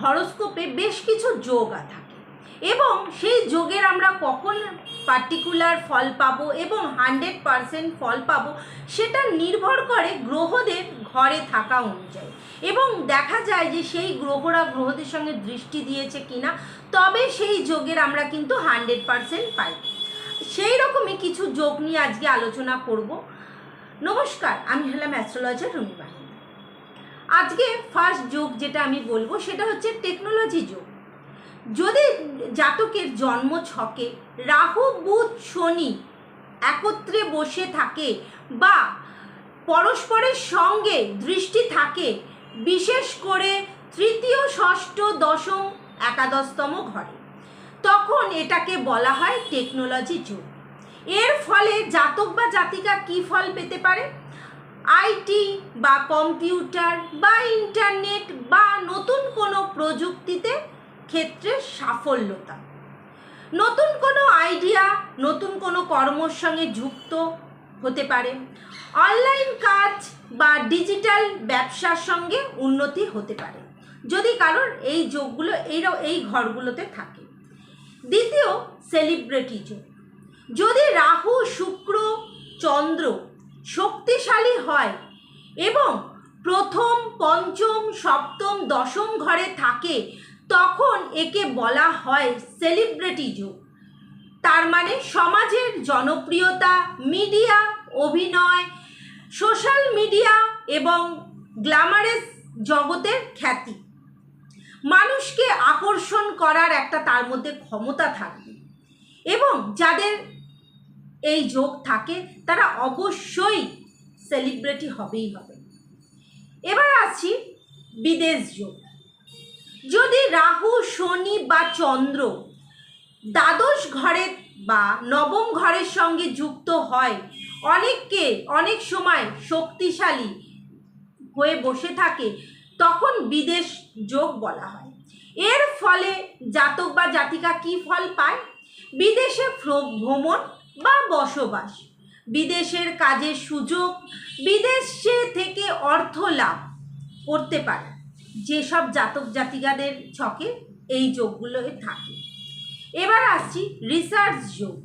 হরোস্কোপে বেশ কিছু যোগ থাকে এবং সেই যোগের আমরা কখন পার্টিকুলার ফল পাবো এবং 100% ফল পাবো সেটা নির্ভর করে গ্রহদের ঘরে থাকা অনুযায়ী, এবং দেখা যায় যে সেই গ্রহরা গ্রহদের সঙ্গে দৃষ্টি দিয়েছে কিনা, তবে সেই যোগের আমরা কিন্তু 100% পাই। সেই রকমই কিছু যোগ নিয়ে আজকে আলোচনা করব। নমস্কার, আমি হলাম অ্যাস্ট্রোলজার রুমি মাহিন্দ্রা। আজকে ফার্স্ট যোগ যেটা আমি বলবো সেটা হচ্ছে টেকনোলজি যোগ। যদি জাতকের জন্ম ছকে রাহু বুধ শনি একত্রে বসে থাকে বা পরস্পরের সঙ্গে দৃষ্টি থাকে, বিশেষ করে তৃতীয় ষষ্ঠ দশম একাদশতম ঘরে, তখন এটাকে বলা হয় টেকনোলজি যোগ। এর ফলে জাতক বা জাতিকা কী ফল পেতে পারে? আইটি বা কম্পিউটার বা ইন্টারনেট বা নতুন কোনো প্রযুক্তিতে ক্ষেত্রে সাফল্যতা, নতুন কোনো আইডিয়া, নতুন কোনো কর্মর সঙ্গে যুক্ত হতে পারে, অনলাইন কাজ বা ডিজিটাল ব্যবসার সঙ্গে উন্নতি হতে পারে যদি কারোর এই যোগগুলো এই ঘরগুলোতে থাকে। দ্বিতীয়, সেলিব্রিটি যোগ। যদি রাহু শুক্র চন্দ্র শক্তিশালী হয় এবং প্রথম পঞ্চম সপ্তম দশম ঘরে থাকে, তখন একে বলা হয় সেলিব্রিটি যোগ। তার মানে সমাজের জনপ্রিয়তা, মিডিয়া, অভিনয়, সোশ্যাল মিডিয়া এবং গ্ল্যামারাস জগতের খ্যাতি, মানুষকে আকর্ষণ করার একটা তার মধ্যে ক্ষমতা থাকবে, এবং যাদের এই যোগ থাকে তারা অবশ্যই সেলিব্রিটি হবেই হবে। এবার আসছি বিদেশ যোগ। যদি রাহু শনি বা চন্দ্র দ্বাদশ ঘরে বা নবম ঘরের সঙ্গে যুক্ত হয়, অনেক সময় শক্তিশালী হয়ে বসে থাকে, তখন বিদেশ যোগ বলা হয়। এর ফলে জাতক বা জাতিকা কী ফল পায়? বিদেশে ভ্রমণ বা বসবাস, বিদেশের কাজের সুযোগ, বিদেশে থেকে অর্থ লাভ করতে পারে যেসব জাতক জাতিকাদের ছকে এই যোগগুলো থাকে। এবার আসছি রিসার্চ যোগ।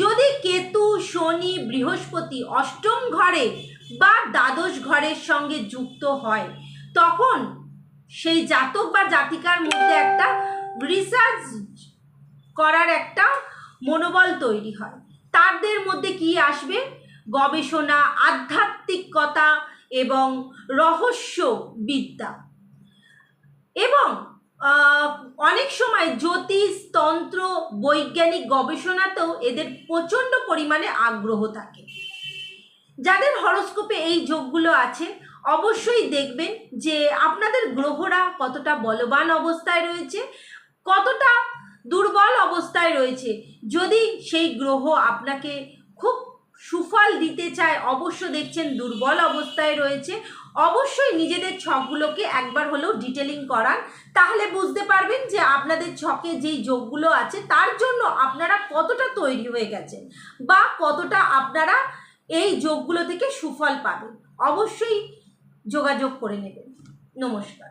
যদি কেতু শনি বৃহস্পতি অষ্টম ঘরে বা দ্বাদশ ঘরের সঙ্গে যুক্ত হয়, তখন সেই জাতক বা জাতিকার মধ্যে একটা রিসার্চ করার একটা মনোবল তৈরি হয়। তাদের মধ্যে কি আসবে? গবেষণা, আধ্যাত্মিকতা এবং রহস্যবিদ্যা, এবং অনেক সময় জ্যোতিষ, তন্ত্র, বৈজ্ঞানিক গবেষণাতেও এদের প্রচণ্ড পরিমাণে আগ্রহ থাকে। যাদের হরোস্কোপে এই যোগগুলো আছে, অবশ্যই দেখবেন যে আপনাদের গ্রহরা কতটা বলবান অবস্থায় রয়েছে, কতটা দুর্বল অবস্থায় রয়েছে। যদি সেই গ্রহ আপনাকে খুব সুফল দিতে চায়, অবশ্য দেখছেন দুর্বল অবস্থায় রয়েছে, অবশ্যই নিজেদের ছকগুলোকে একবার হলেও ডিটেলিং করান, তাহলে বুঝতে পারবেন যে আপনাদের ছকে যেই যোগগুলো আছে তার জন্য আপনারা কতটা তৈরি হয়ে গেছেন বা কতটা আপনারা এই যোগগুলো থেকে সুফল পাবেন। অবশ্যই যোগাযোগ করে নেবেন। নমস্কার।